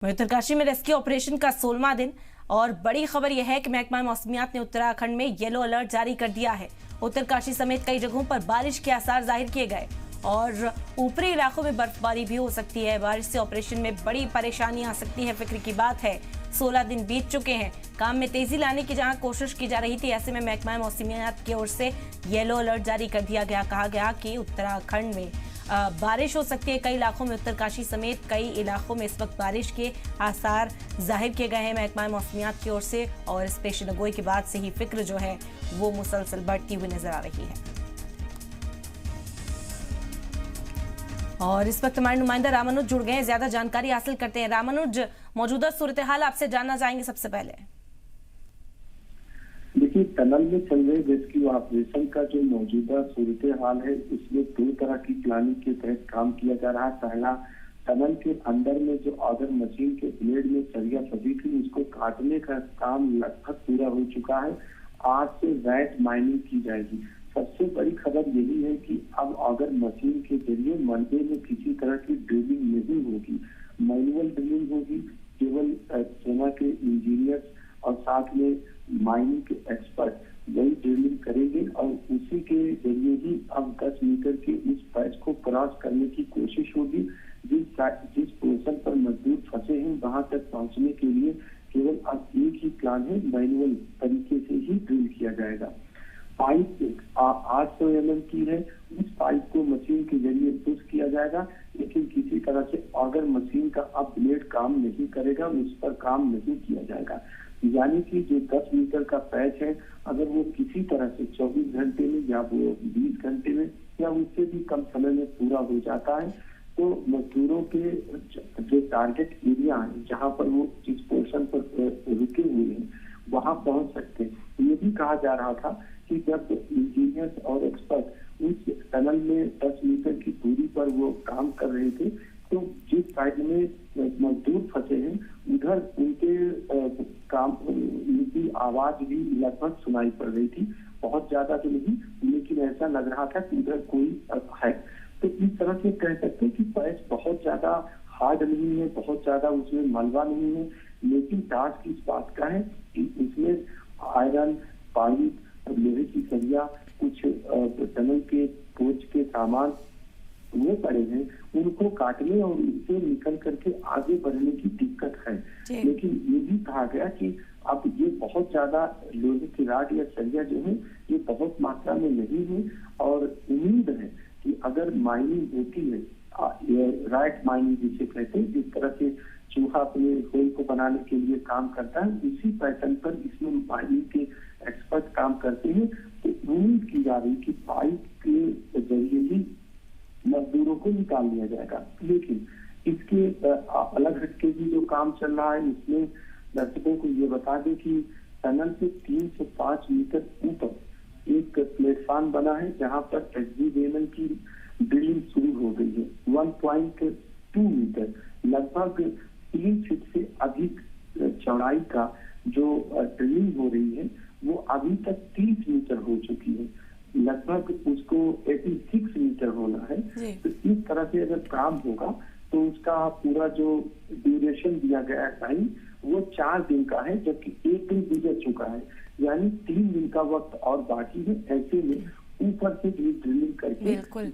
उत्तरकाशी में rescue operation का 16वां दिन और बड़ी खबर यह है कि महकमा मौसमियात ने उत्तराखंड में येलो अलर्ट जारी कर दिया है। उत्तरकाशी समेत कई जगहों पर बारिश के आसार जाहिर किए गए और ऊपरी इलाकों में बर्फबारी भी हो सकती है। बारिश से ऑपरेशन में बड़ी परेशानी आ सकती है। फिक्र की बात है, 16 दिन बीत चुके हैं। काम में तेजी लाने की जहां कोशिश की जा रही थी, ऐसे में महकमा मौसमियात की ओर से येलो अलर्ट जारी कर दिया गया। कहा गया कि उत्तराखंड में बारिश हो सकती है। कई इलाकों में, उत्तरकाशी समेत कई इलाकों में इस वक्त बारिश के आसार जाहिर किए गए हैं महकमा मौसमियात की ओर से। और इस पेशन गोई के बाद से ही फिक्र जो है वो मुसलसल बढ़ती हुई नजर आ रही है। और इस वक्त हमारे नुमाइंदा रामानुज जुड़ गए हैं, ज्यादा जानकारी हासिल करते हैं। रामानुज, मौजूदा सूरत हाल आपसे जानना चाहेंगे सबसे पहले। देखिए, टनल में चल रहे रेस्क्यू ऑपरेशन का जो मौजूदा सूरत हाल है, इसमें दो तरह की प्लानिंग के तहत काम किया जा रहा है। पहला, टनल के अंदर में जो ऑगर मशीन के ब्लेड में सरिया फंसी थी, उसको काटने का काम लगभग पूरा हो चुका है। आज से रैट माइनिंग की जाएगी। सबसे बड़ी खबर यही है कि अब ऑगर मशीन के जरिए मलबे में किसी तरह की ड्रिलिंग नहीं होगी, मैनुअल ड्रिलिंग होगी। केवल सेना के इंजीनियर और साथ में माइनिंग के एक्सपर्ट वही ड्रिलिंग करेंगे और उसी के जरिए ही अब 10 मीटर के इस पैच को क्रॉस करने की कोशिश होगी। जिस पोर्शन पर मजदूर फंसे हैं, वहां तक पहुंचने के लिए केवल अब एक ही प्लान है, मैनुअल तरीके से ही ड्रिल किया जाएगा। पाइप 800 mm की है, उस पाइप को मशीन के जरिए पुश किया जाएगा, लेकिन किसी तरह से ऑगर मशीन का अब ब्लेड काम नहीं करेगा, उस पर काम नहीं किया जाएगा। यानी कि जो 10 मीटर का पैच है, अगर वो किसी तरह से 24 घंटे में या वो 20 घंटे में या उससे भी कम समय में पूरा हो जाता है, तो मजदूरों के जो टारगेट एरिया है, जहाँ पर वो जिस पोर्शन पर रुके हुए हैं, वहां पहुंच सकते हैं। ये भी कहा जा रहा था कि जब इंजीनियर्स और एक्सपर्ट उस टनल में 10 मीटर की दूरी पर वो काम कर रहे थे, तो जिस साइड में मजदूर फंसे हैं, उधर उनके काम उनकी आवाज भी लगभग सुनाई पड़ रही थी। बहुत ज्यादा तो नहीं, लेकिन ऐसा लग रहा था कि उधर कोई है। तो इस तरह से कह सकते हैं कि पैच बहुत ज्यादा हार्ड नहीं है, बहुत ज्यादा उसमें मलबा नहीं है, लेकिन टास्क इस बात का है कि इसमें आयरन, पाइप, लोहे की सरिया, कुछ टनल के कोच के सामान वो पड़े हैं, उनको काटने और उससे निकल करके आगे बढ़ने की दिक्कत है। लेकिन ये भी कहा गया कि अब ये बहुत ज्यादा लोहे की राड या सरिया जो है, ये बहुत मात्रा में नहीं है और उम्मीद है कि अगर माइनिंग होती है, राइट माइनिंग जिसे कहते हैं, जिस तरह से चूहा अपने होल को बनाने के लिए काम करता है, उसी पैटर्न पर इसमें माइनिंग के एक्सपर्ट काम करते हैं। तो उम्मीद की जा रही कि पाइप के जरिए ही मजदूरों को निकाल लिया जाएगा। लेकिन इसके अलग हटके भी जो काम चल रहा है, इसमें दर्शकों को ये बता दें कि टनल से 3 से 5 मीटर ऊपर एक प्लेटफॉर्म बना है, जहां पर SBVML की ड्रिलिंग शुरू हो गई है। 1.2 मीटर, लगभग 3 फीट से अधिक चौड़ाई का जो ड्रिलिंग हो रही है, वो अभी तक 30 मीटर हो चुकी है। लगभग उसको 86 मीटर होना है। तो इस तरह से अगर काम होगा तो उसका पूरा जो ड्यूरेशन दिया गया है टाइम, वो 4 दिन का है, जबकि 1 दिन गुजर चुका है। यानी 3 दिन का वक्त और बाकी है। ऐसे में ऊपर से भी ड्रिलिंग करके